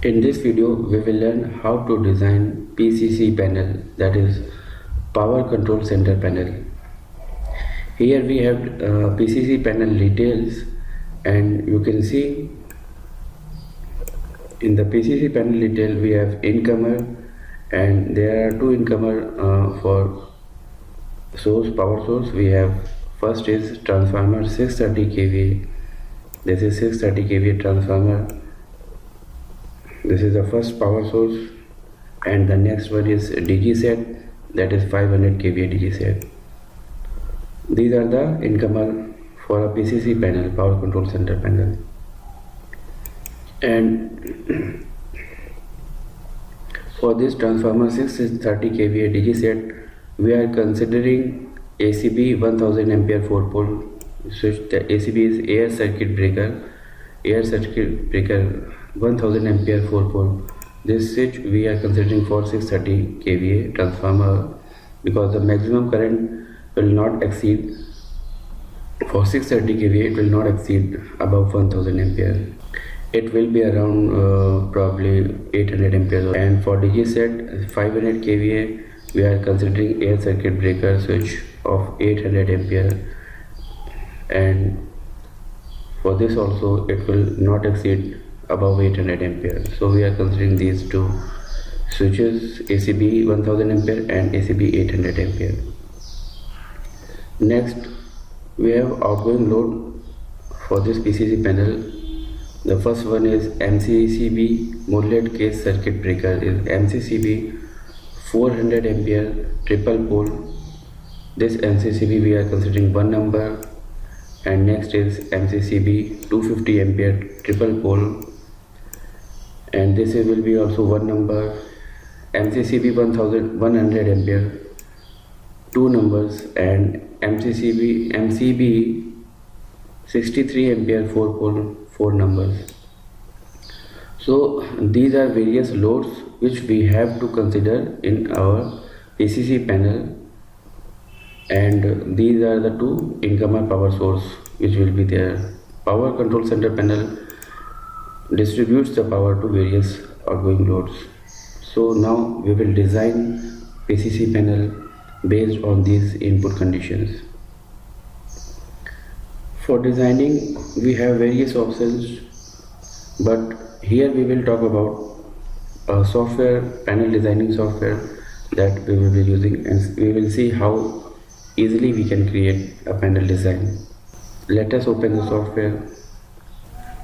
In this video, we will learn how to design PCC panel, that is Power Control Center panel. Here we have PCC panel details, and you can see in the PCC panel detail we have incomer, and there are two incomer for power source. We have first is transformer 630 kVA. This is 630 kVA transformer. This is the first power source, and the next one is DG set, that is 500 kVA DG set. These are the incomer for a PCC panel, power control center panel. And for this transformer 630 kVA DG set, we are considering ACB 1000 ampere 4-pole switch. The ACB is air circuit breaker 1000 ampere 4-pole. This switch we are considering for 630 kVA transformer because the maximum current will not exceed, for 630 kVA it will not exceed above 1000 ampere. It will be around probably 800 ampere. And for DG set 500 kVA we are considering air circuit breaker switch of 800 ampere, and for this also it will not exceed above 800 ampere. So we are considering these two switches, ACB 1000 ampere and ACB 800 ampere. Next we have outgoing load for this PCC panel. The first one is MCCB modulate case circuit breaker, is MCCB 400 ampere triple pole. This MCCB we are considering one number. And next is MCCB 250 ampere triple pole, and this will be also one number. MCCB 1100 ampere, two numbers, and MCB 63 ampere 4 pole, four numbers. So these are various loads which we have to consider in our PCC panel, and these are the two incomer power source which will be there. Power control center panel distributes the power to various outgoing loads. So now we will design PCC panel based on these input conditions. For designing we have various options, but here we will talk about software, panel designing software that we will be using, and we will see how easily we can create a panel design. Let us open the software.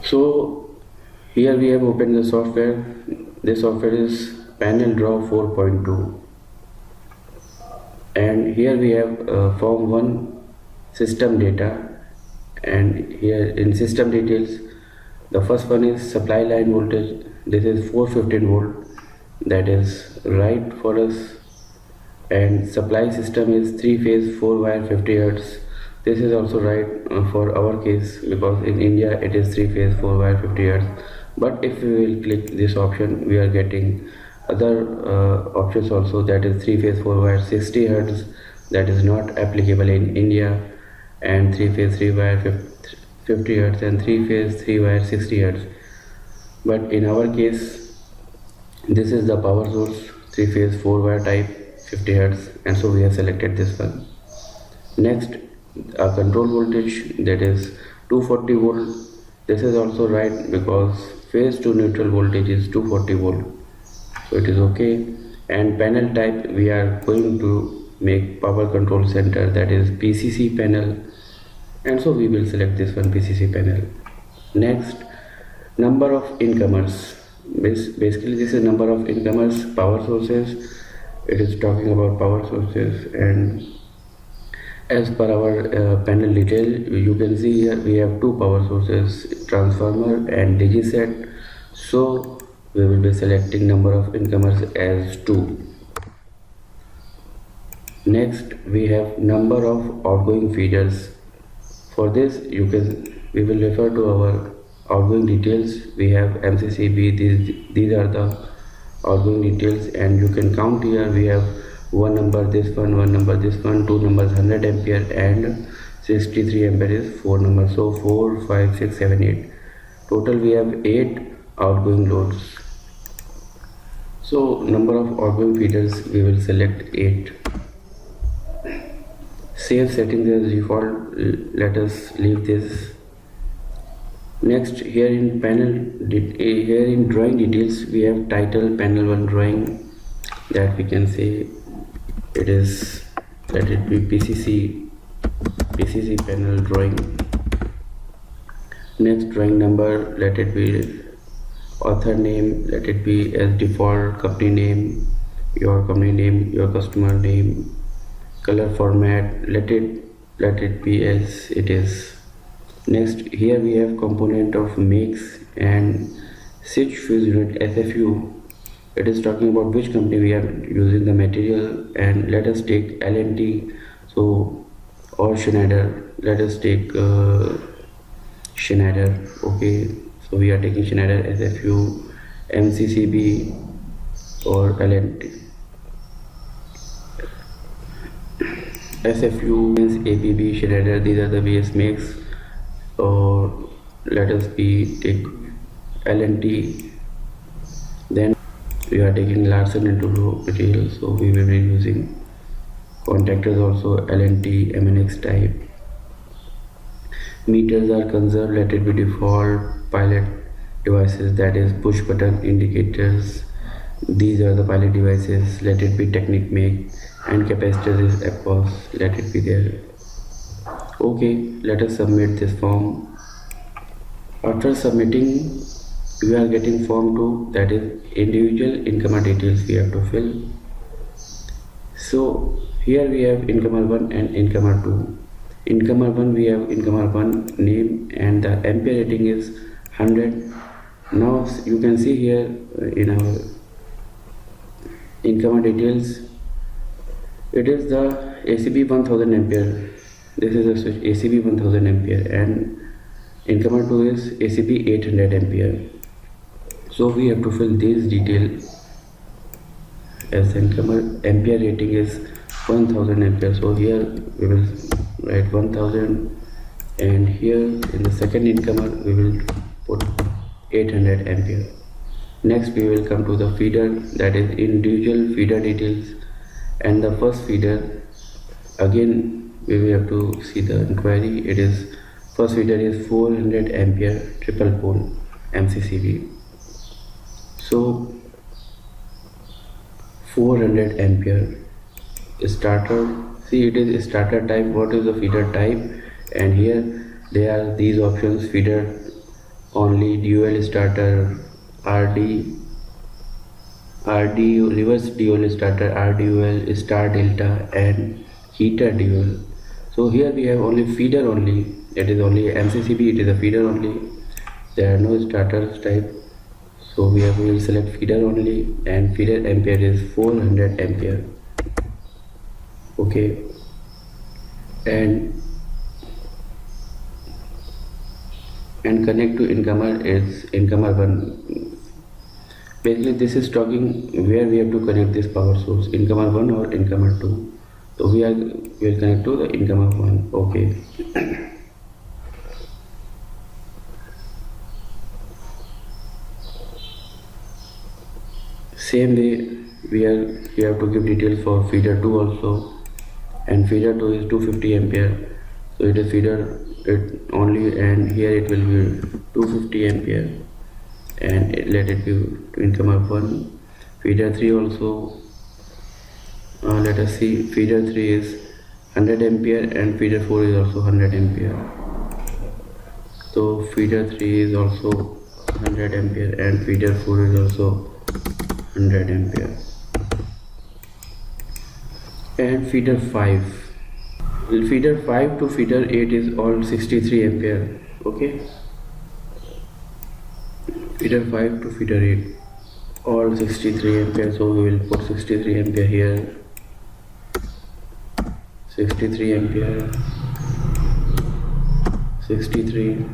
So here we have opened the software. This software is Panel Draw 4.2, and here we have form 1 system data, and here in system details the first one is supply line voltage. This is 415 volt, that is right for us, and supply system is 3-phase 4-wire 50 Hz. This is also right for our case because in India it is 3-phase 4-wire 50 Hz. But if we will click this option, we are getting other options also, that is 3-phase 4-wire 60 Hz, that is not applicable in India, and 3-phase 3-wire 50 Hz and 3-phase 3-wire 60 Hz. But in our case this is the power source, 3-phase 4-wire type 50 Hz, and so we have selected this one. Next, a control voltage, that is 240 volt. This is also right because phase to neutral voltage is 240 volt, so it is okay. And panel type, we are going to make power control center, that is PCC panel, and so we will select this one, PCC panel. Next, number of incomers. Basically this is number of incomers, power sources. It is talking about power sources, and as per our panel detail, you can see here we have two power sources, transformer and DG set. So we will be selecting number of incomers as 2. Next we have number of outgoing feeders. For this we will refer to our outgoing details. We have MCCB, these are the outgoing details, and you can count here. We have one number this one, one number this one, two numbers 100 ampere and 63 ampere is 4 numbers. So 4, 5, 6, 7, 8. Total we have 8 outgoing loads, So number of outgoing feeders, we will select 8. Save settings as default, let us leave this. Next, here in here in drawing details, we have title panel 1 drawing, that we can say it is, let it be PCC panel drawing. Next, drawing number, let it be author name, let it be as default, company name, your customer name, color format, let it be as it is. Next, here we have component of makes and switch fuse unit SFU. It is talking about which company we are using the material, and let us take L&T, so, or Schneider. Let us take Schneider. Okay, so we are taking Schneider SFU, MCCB or L&T. SFU means ABB, Schneider, these are the various makes. Or let us take L&T. Then we are taking Larsen & Toubro material, so we will be using contactors also L&T MNX type. Meters are conserved, let it be default. Pilot devices, that is push button indicators, these are the pilot devices, let it be Technic make. And capacitor is APOS, let it be there. Okay, let us submit this form. After submitting, we are getting form 2, that is individual incomer details we have to fill. So here we have incomer 1 and incomer 2. Incomer 1, we have incomer 1 name and the ampere rating is 100. Now you can see here in our incomer details, it is the ACB 1000 ampere. This is a switch ACB 1000 ampere, and incomer 2 is ACB 800 ampere. So we have to fill these details as incomer. Ampere rating is 1000 ampere. So here we will write 1000, and here in the second incomer we will put 800 ampere. Next we will come to the feeder, that is individual feeder details, and the first feeder, again we will have to see the inquiry. It is first feeder is 400 ampere triple pole MCCB. So 400 ampere starter. See, it is starter type. What is the feeder type? And here there are these options: feeder only, dual starter, RD, reverse dual starter, RDUL, star delta, and heater dual. So here we have only feeder only, it is only MCCB, it is a feeder only, there are no starters type. So we will select feeder only, and feeder ampere is 400 ampere. Okay, and connect to incomer is incomer 1. Basically this is talking where we have to connect this power source, incomer 1 or incomer 2. So we will connect to the incomer 1. Okay. Same way we have to give details for feeder 2 also, and feeder 2 is 250 ampere. So it is feeder it only, and here it will be 250 ampere, and let it be to incomer 1. Feeder 3 also, let us see, feeder 3 is 100 ampere and feeder 4 is also 100 ampere. So feeder 3 is also 100 ampere and feeder 4 is also 100 ampere. And feeder 5. Feeder 5 to feeder 8 is all 63 ampere. Okay. Feeder 5 to feeder 8 all 63 ampere. So we will put 63 ampere here. 63 ampere. 63.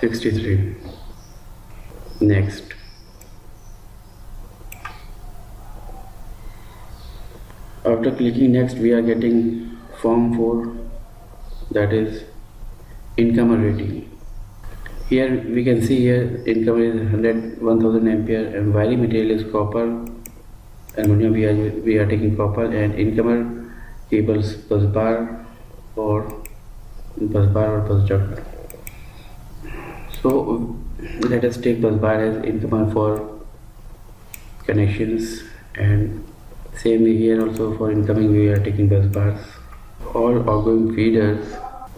63. Next. After clicking next, we are getting form 4, that is incomer rating. Here we can see here incomer is 1000 ampere and wiring material is copper, aluminum. We are taking copper, and incomer cables bus bar or bus junction. So let us take bus bar as incomer for connections, and same here also for incoming we are taking bus bars. All outgoing feeders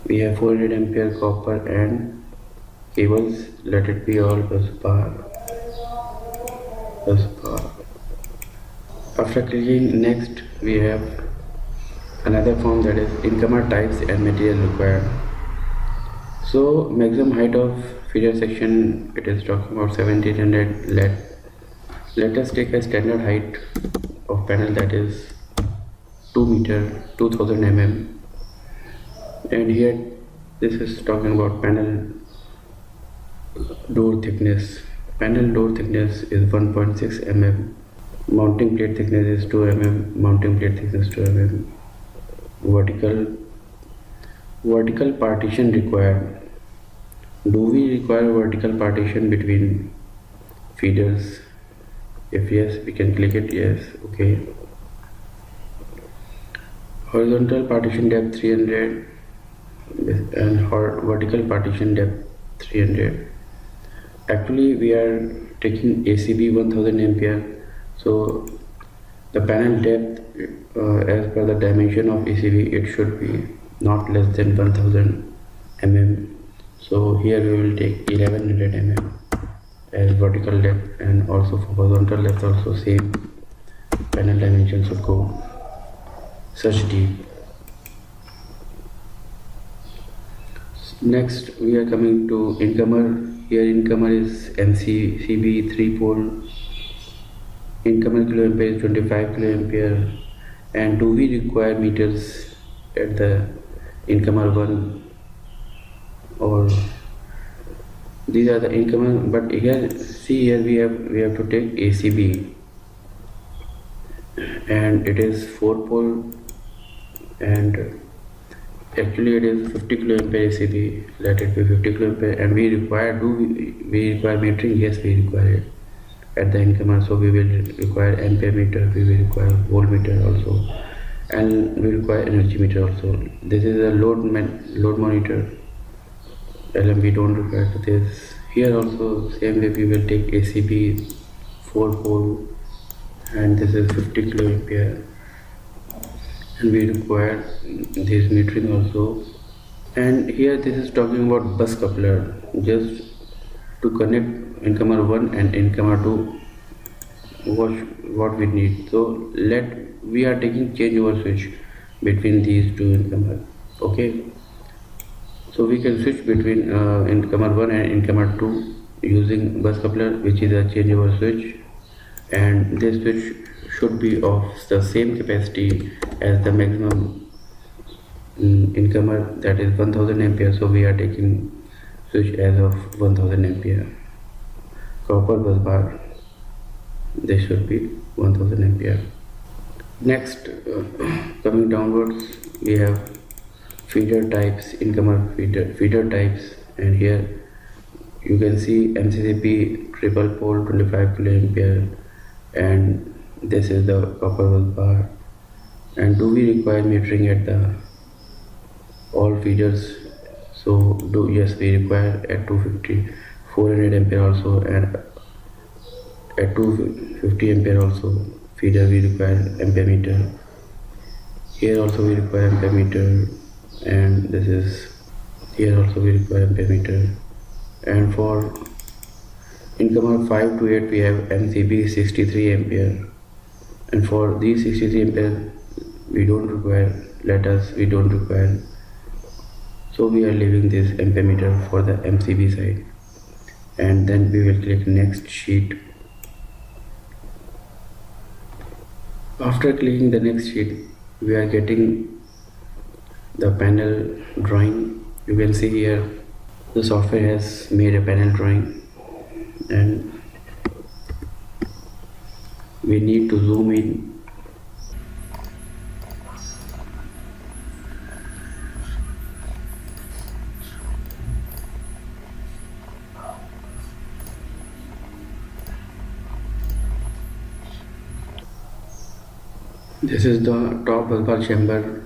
we have 400 ampere copper and cables, let it be all bus bar. After clicking next, we have another form, that is incomer types and material required. So maximum height of feeder section, it is talking about 1700. Let us take a standard height of panel, that is 2 meter 2000 mm, and here this is talking about panel door thickness. Panel door thickness is 1.6 mm. Mounting plate thickness is 2 mm. Mounting plate thickness 2 mm. Vertical partition required. Do we require vertical partition between feeders? If yes, we can click it. Yes. Okay. Horizontal partition depth 300 and vertical partition depth 300. Actually we are taking ACB 1000 ampere, so the panel depth as per the dimension of ACB, it should be not less than 1000 mm. So here we will take 1100 mm as vertical depth, and also for horizontal depth also same panel dimension should go such deep. Next we are coming to incomer. Here incomer is MCCB 3 pole. Incomer kiloampere is 25 kiloampere. And do we require meters at the incomer 1, or these are the incomer? But here see, here we have to take ACB, and it is 4 pole, and actually it is 50 kiloampere ACB. Let it be 50 kiloampere, and we require metering? Yes, we require it at the incomer. So we will require ampere meter, we will require voltmeter also, and we require energy meter also. This is a load monitor. LM we don't require this. Here also same way we will take ACB 4 pole, and this is 50 kiloampere, and we require this metering also. And here this is talking about bus coupler, just to connect incomer 1 and incomer 2, what we need. So we are taking changeover switch between these two incomer. Okay, so we can switch between incomer 1 and incomer 2 using bus coupler, which is a changeover switch, and this switch should be of the same capacity as the maximum incomer, that is 1000 ampere. So we are taking switch as of 1000 ampere. Copper bus bar, this should be 1000 ampere. Next, coming downwards, we have feeder types, incomer feeder types, and here you can see MCCB triple pole 25 kiloampere, and this is the copper bus bar. And do we require metering at the all feeders? So yes, we require at 250 400 ampere also, and at 250 ampere also feeder we require ampere meter. Here also we require ampere meter, and this is here also we require ampere meter. And for incomer 5 to 8 we have MCB 63 ampere, and for these 63 ampere we don't require. So we are leaving this ampere meter for the MCB side, and then we will click next sheet. After clicking the next sheet, we are getting the panel drawing. You can see here the software has made a panel drawing, and we need to zoom in. This is the top bulbar chamber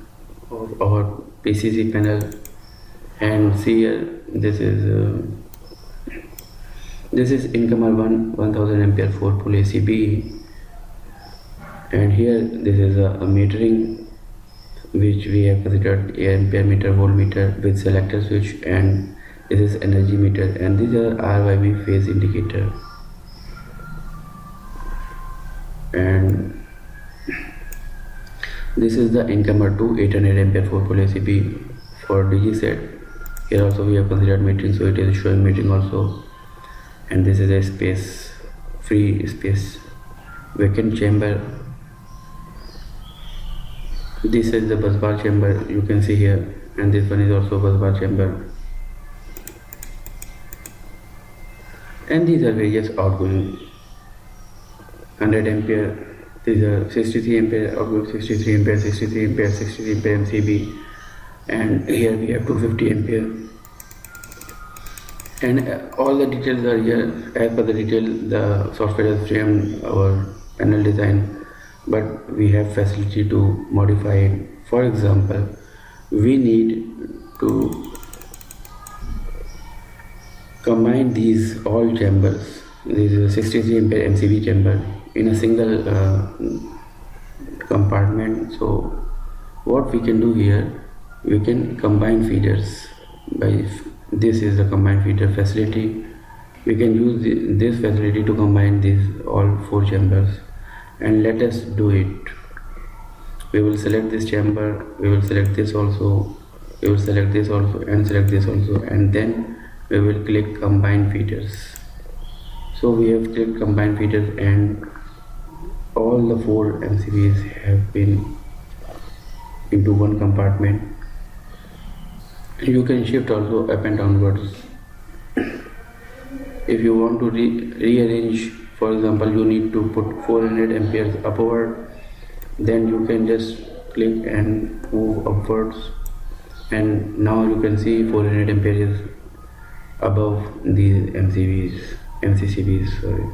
of our PCC panel, and see here, this is incomer 1000 ampere 4 pole ACB, and here this is a metering which we have considered ampere meter, voltmeter with selector switch, and this is energy meter, and these are RYB phase indicator. And this is the incomer 2 800 ampere 4 pole ACB for DG set. Here also we have considered metering, so it is showing metering also. And this is a space, free space, vacant chamber. This is the bus bar chamber, you can see here, and this one is also bus bar chamber. And these are various outgoing 100 ampere, these are 63 ampere outgoing, 63 ampere, 63 ampere, 63 ampere MCB, and here we have 250 ampere. And all the details are here. As per the detail, the software has framed our panel design, but we have facility to modify it. For example, we need to combine these all chambers. This is a 63 ampere MCB chamber in a single compartment. So what we can do here, we can combine feeders by this is the combined feeder facility. We can use this facility to combine these all 4 chambers, and let us do it. We will select this chamber, we will select this also, we will select this also, and select this also, and then we will click combine feeders. So we have clicked combine feeders, and all the 4 MCBs have been into one compartment. You can shift also up and downwards. If you want to rearrange, for example, you need to put 400 amperes upward, then you can just click and move upwards, and now you can see 400 amperes above these MCCBs, sorry.